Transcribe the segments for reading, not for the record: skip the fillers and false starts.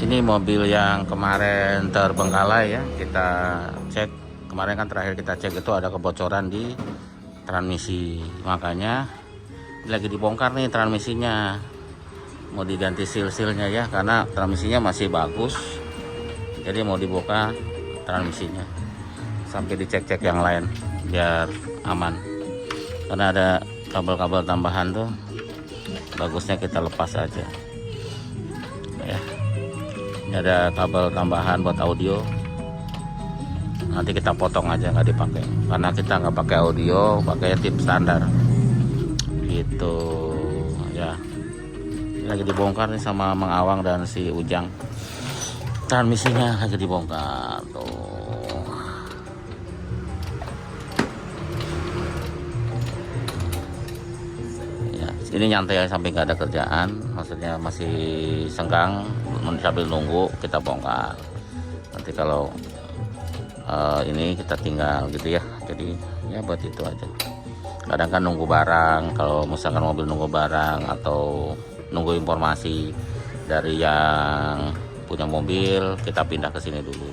Ini mobil yang kemarin terbengkalai ya, kita cek. Kemarin kan terakhir kita cek itu ada kebocoran di transmisi, makanya lagi dibongkar nih transmisinya. Mau diganti seal-sealnya ya, karena transmisinya masih bagus. Jadi mau dibuka transmisinya sampai dicek-cek yang lain biar aman. Karena ada kabel-kabel tambahan tuh, bagusnya kita lepas aja ya. Ini ada kabel tambahan buat audio, nanti kita potong aja, nggak dipakai karena kita nggak pakai audio, pakai tip standar gitu ya. Ini lagi dibongkar nih sama Mang Awang dan si Ujang, transmisinya lagi dibongkar tuh. Ini nyantai ya, sampai nggak ada kerjaan, maksudnya masih senggang sambil nunggu kita bongkar. Nanti kalau ini kita tinggal gitu ya, jadi ya buat itu aja. Kadang kan nunggu barang, kalau misalkan mobil nunggu barang atau nunggu informasi dari yang punya mobil, kita pindah ke sini dulu.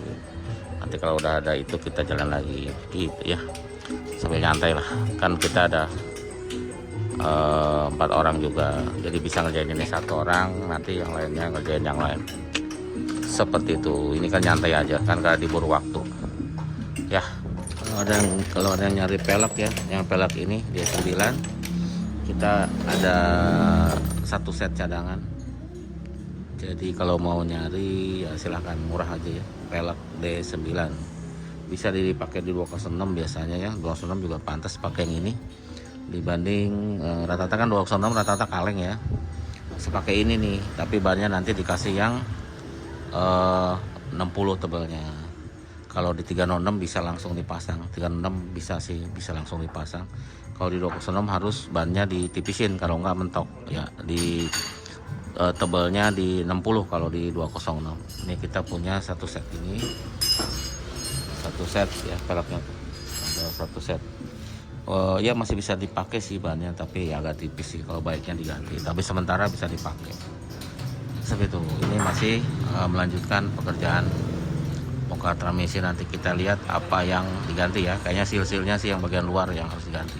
Nanti kalau udah ada itu kita jalan lagi gitu ya, sambil nyantai lah. Kan kita ada 4 orang juga, jadi bisa ngerjain ini 1 orang, nanti yang lainnya ngerjain yang lain, seperti itu. Ini kan nyantai aja kan, karena diburu waktu ya. Kalau ada yang nyari pelek ya, yang pelek ini dia 9, kita ada 1 set cadangan. Jadi kalau mau nyari ya silahkan, murah aja ya, pelek D9 bisa dipakai di 206 biasanya ya. 206 juga pantas pakai yang ini dibanding rata-rata kan 206 rata-rata kaleng ya. Sepakai ini nih, tapi bannya nanti dikasih yang 60 tebelnya. Kalau di 306 bisa langsung dipasang, 36 bisa langsung dipasang. Kalau di 206 harus bannya ditipisin, kalau nggak mentok ya. Di tebelnya di 60 kalau di 206. Ini kita punya 1 set ini, 1 set ya peleknya tuh. Ada 1 set. Ya masih bisa dipakai sih bannya, tapi ya agak tipis sih, kalau baiknya diganti. Tapi sementara bisa dipakai seperti itu. Ini masih melanjutkan pekerjaan bongkar transmisi. Nanti kita lihat apa yang diganti ya. Kayaknya seal-sealnya sih yang bagian luar yang harus diganti,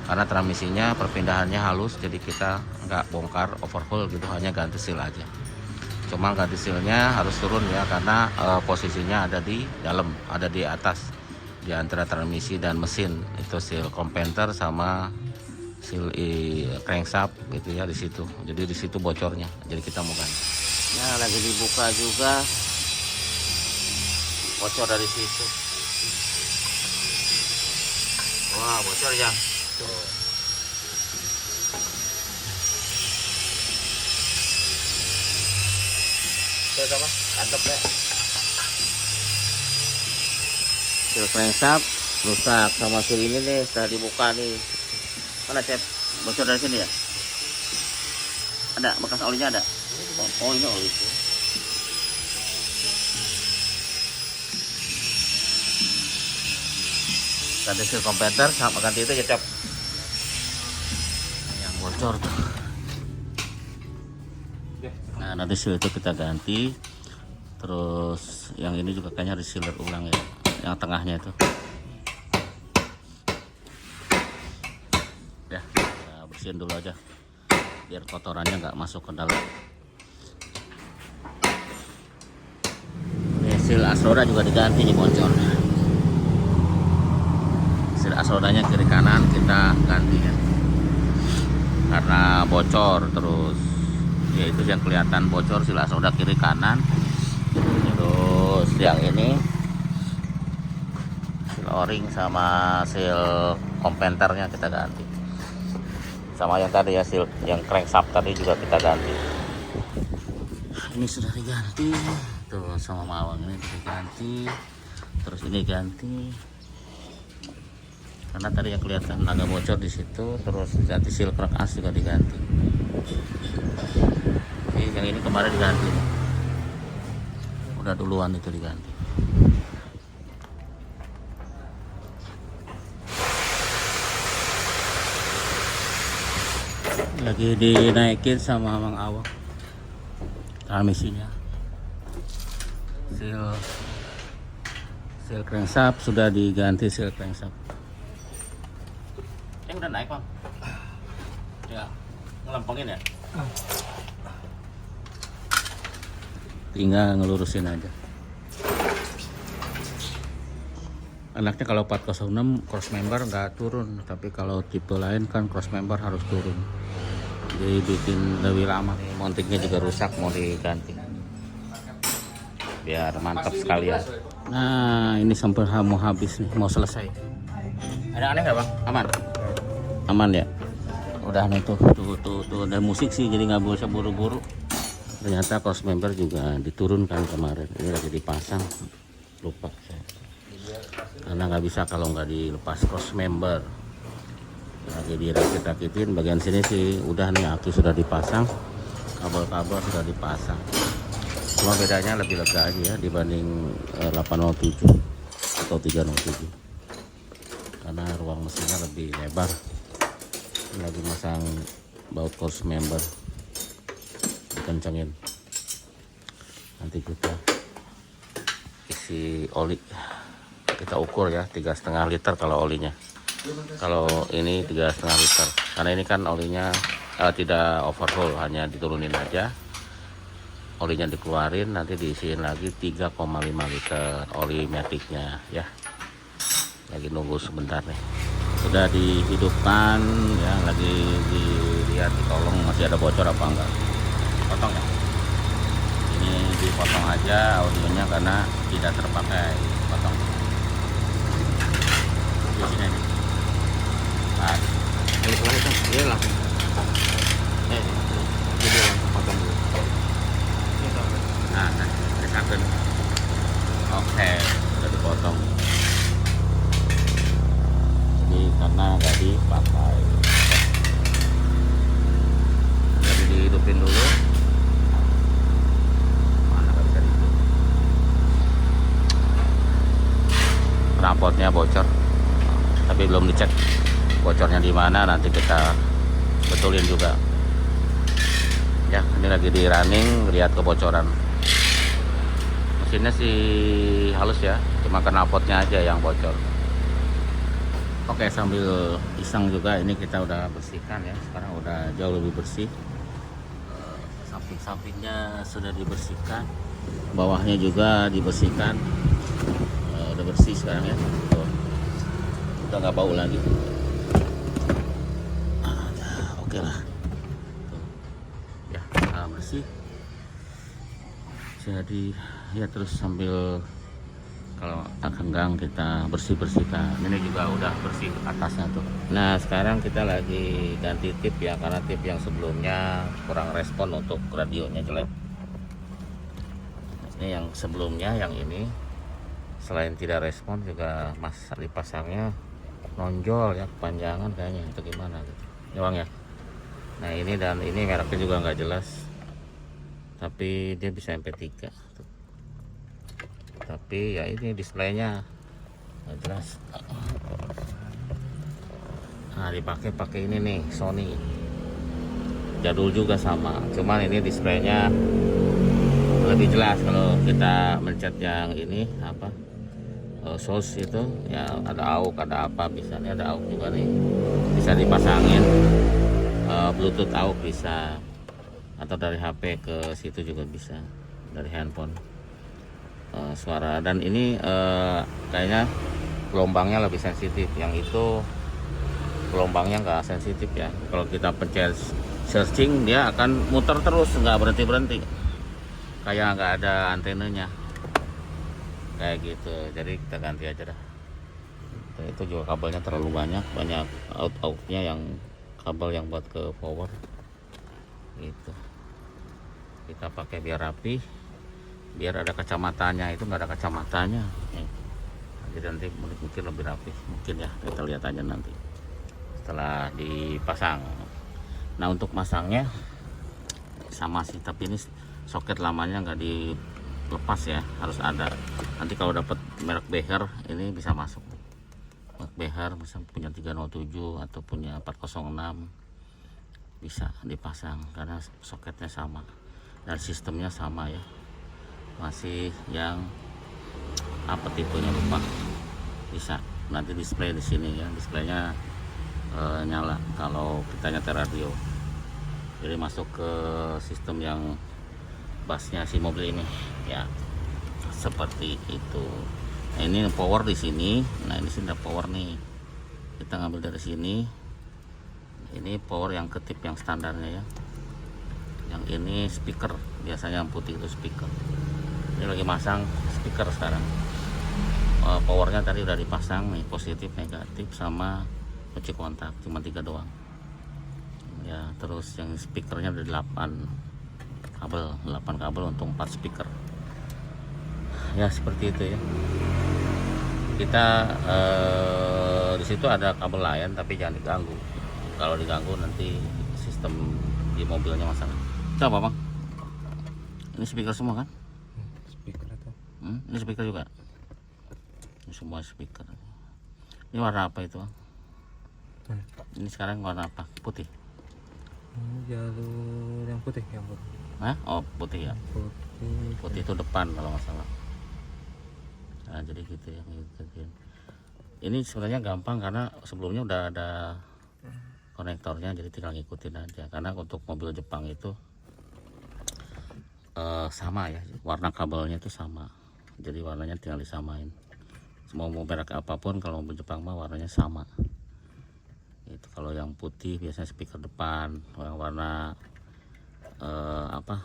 karena transmisinya perpindahannya halus, jadi kita nggak bongkar overhaul gitu, hanya ganti seal aja. Cuma ganti sealnya harus turun ya, karena posisinya ada di dalam, ada di atas, di antara transmisi dan mesin. Itu seal kompenter sama seal crankshaft gitu ya, di situ. Jadi di situ bocornya, jadi kita mau ganti. Nah, lagi dibuka juga, bocor dari situ. Wah, bocor ya tuh. Tuh sama antep deh. Seal crankshaft rusak, sama seal ini nih setelah dibuka nih. Mana cep? Bocor dari sini ya? Ada bekas olinya ada? Oh ini oli itu. Ganti seal kompenter sama ganti itu ya cep. Yang bocor tuh. Nah nanti seal itu kita ganti. Terus yang ini juga kayaknya resealer ulang ya, yang tengahnya itu ya, kita bersihin dulu aja biar kotorannya nggak masuk ke dalam. Ini seal asroda juga diganti nih, bocor. Seal asrodanya kiri kanan kita ganti ya, karena bocor. Terus ya itu yang kelihatan bocor, seal asroda kiri kanan. Terus yang ini seal o-ring sama seal kompenternya kita ganti, sama yang tadi ya, seal yang crankshaft tadi juga kita ganti. Ini sudah diganti tuh sama Mawang, ini diganti. Terus ini ganti karena tadi yang kelihatan agak bocor di situ. Terus ganti seal crank as juga diganti. Yang ini kemarin diganti, udah duluan itu diganti. Lagi dinaikin sama Mang Awang transmisinya. seal crankshaft sudah diganti seal crankshaft. Yang udah naik bang? Ya, ngelempengin ya? Tinggal ngelurusin aja. Enaknya kalau 406 cross member nggak turun, tapi kalau tipe lain kan cross member harus turun. Jadi bikin lebih lama. Mountingnya juga rusak, mau diganti. Biar mantap sekalian. Nah, ini sampai mau habis nih, mau selesai. Ada aneh nggak bang? Aman? Aman ya? Udah nih tuh. Dan musik sih, jadi nggak bisa buru-buru. Ternyata cross member juga diturunkan kemarin. Ini lagi dipasang. Lupa saya. Karena nggak bisa kalau nggak dilepas cross member. Lagi dirakit-rakitin bagian sini sih udah nih, aki sudah dipasang, kabel-kabel sudah dipasang. Cuma bedanya lebih lega aja ya dibanding 807 atau 307, karena ruang mesinnya lebih lebar. Lagi masang baut cross member, dikencengin. Nanti kita isi oli, kita ukur ya 3,5 liter kalau olinya. Kalau ini 3,5 liter, karena ini kan olinya tidak overhaul, hanya diturunin aja. Olinya dikeluarin, nanti diisiin lagi 3,5 liter oli maticnya ya. Lagi nunggu sebentar nih. Sudah dihidupkan ya, lagi dilihat, ditolong masih ada bocor apa enggak. Potong ya. Ini dipotong aja audionya karena tidak terpakai. Potong. Di sini nih. Nah, ini keluar itu, dia langsung. Jadi langsung potong dulu. Nah, disangkut. Oke, udah dipotong. Jadi karena nggak dipakai, jadi dihidupin dulu. Mana nggak bisa dihidup. Knalpotnya bocor, tapi belum dicek bocornya di mana. Nanti kita betulin juga. Ya, ini lagi di running, lihat kebocoran. Mesinnya sih halus ya, cuma knalpotnya aja yang bocor. Oke, sambil iseng juga ini kita udah bersihkan ya. Sekarang udah jauh lebih bersih. Samping-sampingnya sudah dibersihkan, bawahnya juga dibersihkan. Udah bersih sekarang ya. Tuh. Udah nggak bau lagi. Oke lah. Tuh. Ya, bersih. Jadi ya terus sambil kalau kenggang kita bersihkan. Ini juga udah bersih atasnya tuh. Nah, sekarang kita lagi ganti tip ya, karena tip yang sebelumnya kurang respon untuk radionya jelek. Ini yang sebelumnya, yang ini selain tidak respon juga dipasangnya nonjol ya, kepanjangan kayaknya itu gimana gitu. Doang ya. Nah, ini dan ini mereknya juga nggak jelas. Tapi dia bisa MP3 tuh. Tapi ya ini displaynya nggak jelas. Nah, pakai ini nih, Sony jadul juga sama, cuman ini displaynya lebih jelas. Kalau kita mencet yang ini apa, source itu ya, ada AUX, ada apa, bisa nih, ada AUX juga nih, bisa dipasangin Bluetooth AUX bisa, atau dari HP ke situ juga bisa, dari handphone. Suara, dan ini kayaknya gelombangnya lebih sensitif. Yang itu gelombangnya nggak sensitif ya. Kalau kita pencet searching, dia akan muter terus, nggak berhenti kayak nggak ada antenanya kayak gitu. Jadi kita ganti aja dah. Itu juga kabelnya terlalu banyak out-outnya, yang kabel yang buat ke power gitu. Kita pakai biar rapi, biar ada kacamatanya. Itu nggak ada kacamatanya, jadi nanti mungkin lebih rapi mungkin ya. Kita lihat aja nanti setelah dipasang. Nah, untuk masangnya sama sih, tapi ini soket lamanya nggak dilepas ya, harus ada. Nanti kalau dapat merek Beher ini bisa masuk. Merek Beher misalnya punya 307 atau punya 406 bisa dipasang karena soketnya sama dan sistemnya sama ya. masih yang apa tipenya lupa. Bisa nanti display di sini ya, displaynya nyala kalau kita nyetir radio. Jadi masuk ke sistem yang bassnya si mobil ini ya, seperti itu. Nah, ini power di sini. Nah, ini sudah power nih, kita ngambil dari sini. Ini power yang ketip yang standarnya ya. Yang ini speaker, biasanya yang putih itu speaker. Ini lagi masang speaker sekarang. Powernya tadi udah dipasang nih, positif negatif sama kunci kontak, cuma 3 doang ya. Terus yang speakernya ada 8 kabel untuk 4 speaker ya, seperti itu ya. Kita di situ ada kabel lain tapi jangan diganggu. Kalau diganggu nanti sistem di mobilnya masalah. Coba bang, ini speaker semua kan? Speaker itu. Ini speaker juga. Ini semua speaker. Ini warna apa itu bang? Ini sekarang warna apa? Putih. Jalur yang putih, yang putih. Hah? Oh putih ya. Putih itu depan kalau nggak salah. Nah jadi gitu ya. Ini sebenarnya gampang karena sebelumnya udah ada konektornya, jadi tinggal ngikutin aja. Karena untuk mobil Jepang itu sama ya, warna kabelnya itu sama. Jadi warnanya tinggal disamain. Mau merek apapun, kalau mobil Jepang mah warnanya sama. Itu kalau yang putih biasanya speaker depan, yang warna apa?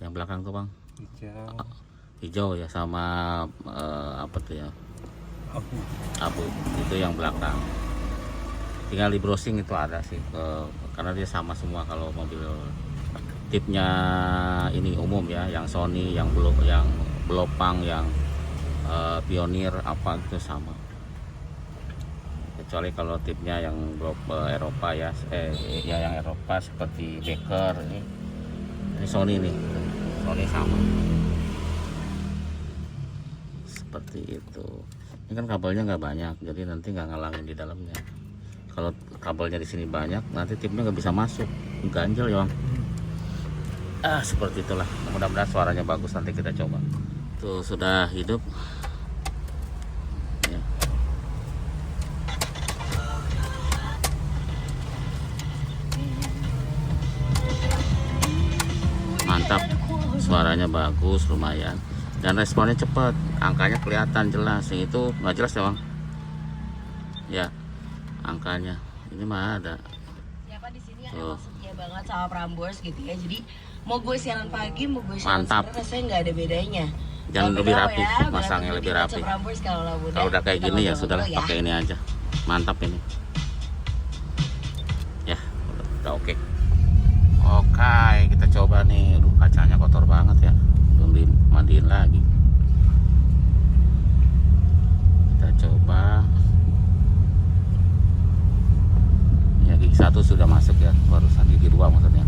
Yang belakang tuh bang? Hijau. Hijau ya, sama apa tuh ya? Abu. Itu yang belakang. Tinggal di browsing itu ada sih, karena dia sama semua kalau mobil tipnya ini umum ya, yang Sony, yang Belopang, yang Pioneer apa itu sama. Kecuali kalau tipnya yang Eropa ya, ya yang Eropa seperti Becker ini Sony nih, Sony sama. Seperti itu. Ini kan kabelnya nggak banyak, jadi nanti nggak ngalangin di dalamnya. Kalau kabelnya di sini banyak, nanti tipnya nggak bisa masuk, ganjel ya bang. Seperti itulah. Mudah-mudahan suaranya bagus, nanti kita coba. Tuh sudah hidup. Ya. Mantap, suaranya bagus, lumayan. Dan responnya cepat, angkanya kelihatan jelas. Yang itu nggak jelas ya bang? Ya, angkanya ini mah ada. Siapa di sini yang emang setia banget sama Prambors gitu ya. Jadi mau gue siaran pagi, mau gue siaran Mantap. sore, rasanya nggak ada bedanya. Jangan Tapi lebih tahu rapi, ya, masangnya berarti lebih baca rapi. Prambors Kalau udah kayak kita gini ya ngobrol-ngobrol sudahlah, ya. pakai ini aja. Mantap ini. Ya, udah oke. Oke, kita coba nih. Aduh, kacanya kotor banget ya. Belum dimandiin lagi. Kita coba. Ya, gigi 1 sudah masuk ya, barusan gigi 2 maksudnya.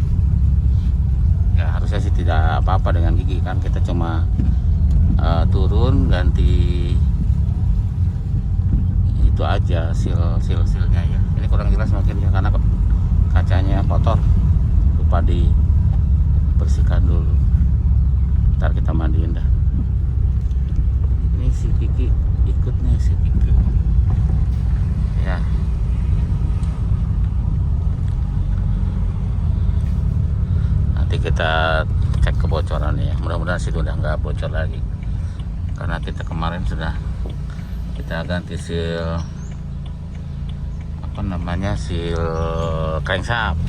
Ya, harusnya sih tidak apa-apa dengan gigi kan. Kita cuma turun ganti itu aja silnya ya. Ini kurang jelas mungkin ya karena kacanya kotor, lupa dibersihkan dulu. Ntar kita mandiin dah. Ini si Kiki ikut nih, si Kiki ya. Nanti kita cek kebocoran ya, mudah-mudahan sih udah nggak bocor lagi. Karena kita kemarin sudah kita ganti seal apa namanya, seal crankshaft,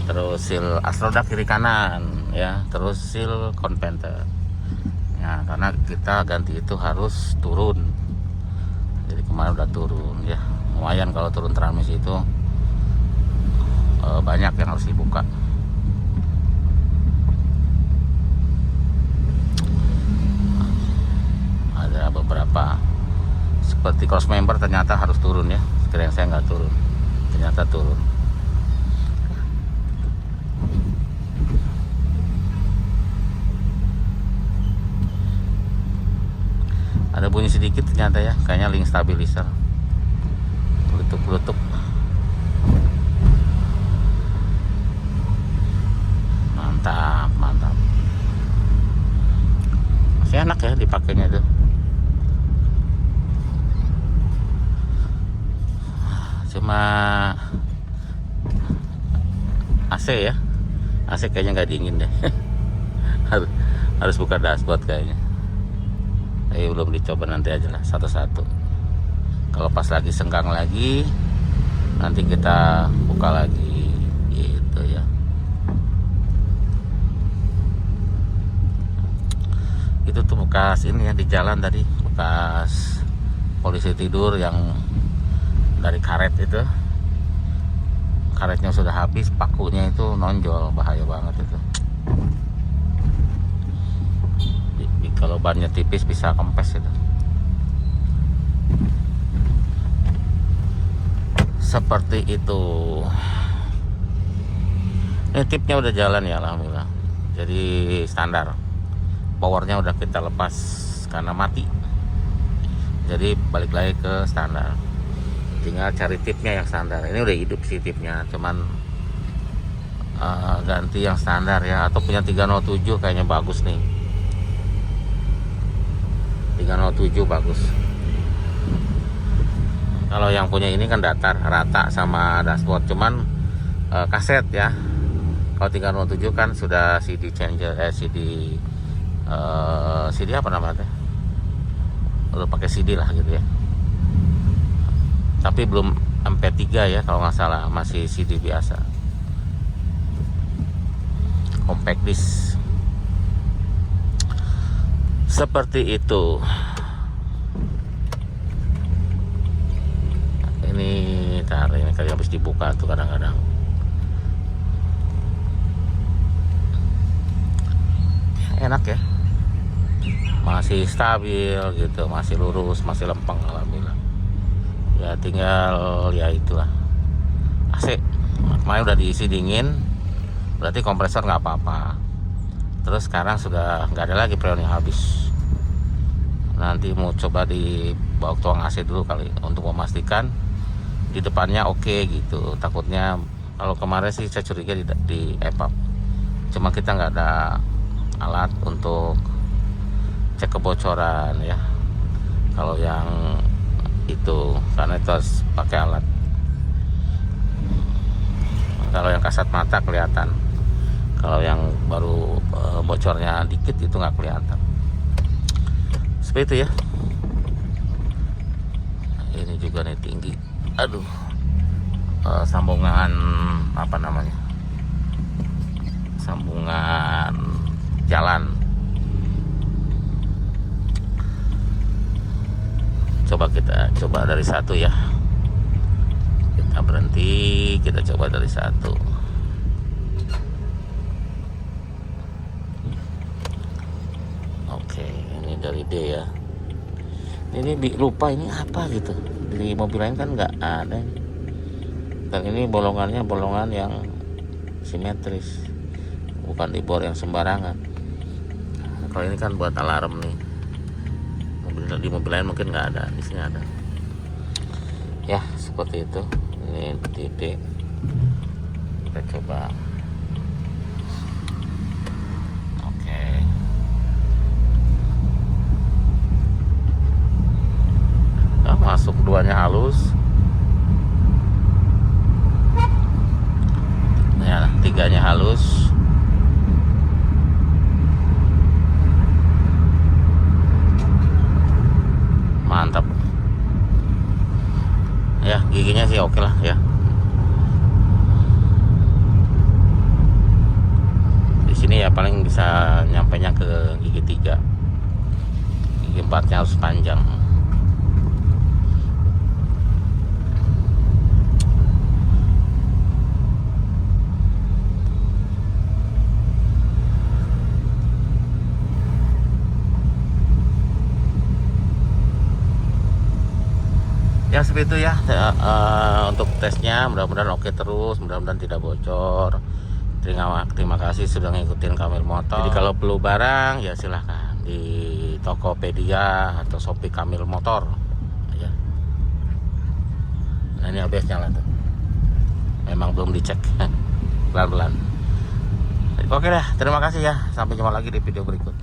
terus seal asroda kiri kanan ya, terus seal conventer ya. Karena kita ganti itu harus turun, jadi kemarin udah turun ya, lumayan kalau turun transmisi itu banyak yang harus dibuka. Ada beberapa seperti cross member ternyata harus turun ya, sekiranya saya nggak turun, ternyata turun. Ada bunyi sedikit ternyata ya, kayaknya link stabilizer, bluetooth. Mantap. enak ya dipakainya tuh. Cuma AC ya, AC kayaknya nggak dingin deh. harus buka dashboard kayaknya. Tapi belum dicoba, nanti aja lah satu-satu. Kalau pas lagi senggang lagi, nanti kita buka lagi gitu ya. Itu tuh bekas ini ya di jalan tadi, bekas polisi tidur yang dari karet itu. Karetnya sudah habis, pakunya itu nonjol, bahaya banget itu. Kalau bannya tipis bisa kempes itu. Seperti itu. Ini tipnya udah jalan ya, alhamdulillah. Jadi standar. Powernya udah kita lepas karena mati. Jadi balik lagi ke standar. Tinggal cari tipnya yang standar. Ini udah hidup sih tipnya, cuman ganti yang standar ya. Atau punya 307 kayaknya bagus nih. 307 bagus. Kalau yang punya ini kan datar, rata sama dashboard, cuman kaset ya. Kalau 307 kan sudah CD changer, CD apa namanya? Udah pakai CD lah gitu ya. Tapi belum MP3 ya kalau nggak salah, masih CD biasa. Compact disc. Seperti itu. Ini kali habis dibuka tuh kadang-kadang. Enak ya. Masih stabil gitu, masih lurus, masih lempeng alhamdulillah. Ya tinggal ya itulah. AC kemarin udah diisi dingin, berarti kompresor nggak apa-apa. Terus sekarang sudah nggak ada lagi freon yang habis. Nanti mau coba dibawa ke tukang AC dulu kali untuk memastikan di depannya oke gitu. Takutnya kalau kemarin sih saya curiga di EPAP. Cuma kita nggak ada alat untuk cek kebocoran ya. Kalau yang itu karena itu harus pakai alat. Kalau yang kasat mata kelihatan. Kalau yang baru bocornya dikit itu nggak kelihatan. Seperti itu ya. Ini juga nih tinggi. Aduh. Sambungan apa namanya? Sambungan jalan. Kita coba dari satu ya. Kita berhenti, kita coba dari satu. Oke, ini dari D ya. Ini lupa ini apa gitu. Di mobil lain kan nggak ada. Dan ini bolongannya bolongan yang simetris, bukan dibor yang sembarangan. Kalau ini kan buat alarm nih. Di mobil lain mungkin nggak ada, di sini ada. Ya seperti itu. Ini titik. Kita coba. Oke. Nah, masuk duanya halus. Ya, tiganya halus. Mantap ya, giginya sih oke lah ya. Di sini ya paling bisa nyampainya ke gigi 3, gigi 4-nya harus panjang. Ya seperti itu ya, untuk tesnya. Mudah-mudahan oke terus, mudah-mudahan tidak bocor. Terima kasih sudah ngikutin Kamil Motor. Jadi kalau perlu barang ya silahkan di Tokopedia atau Shopee Kamil Motor ya. Nah ini ABS nyala tuh, memang belum dicek. Pelan-pelan. Oke dah, terima kasih ya, sampai jumpa lagi di video berikut.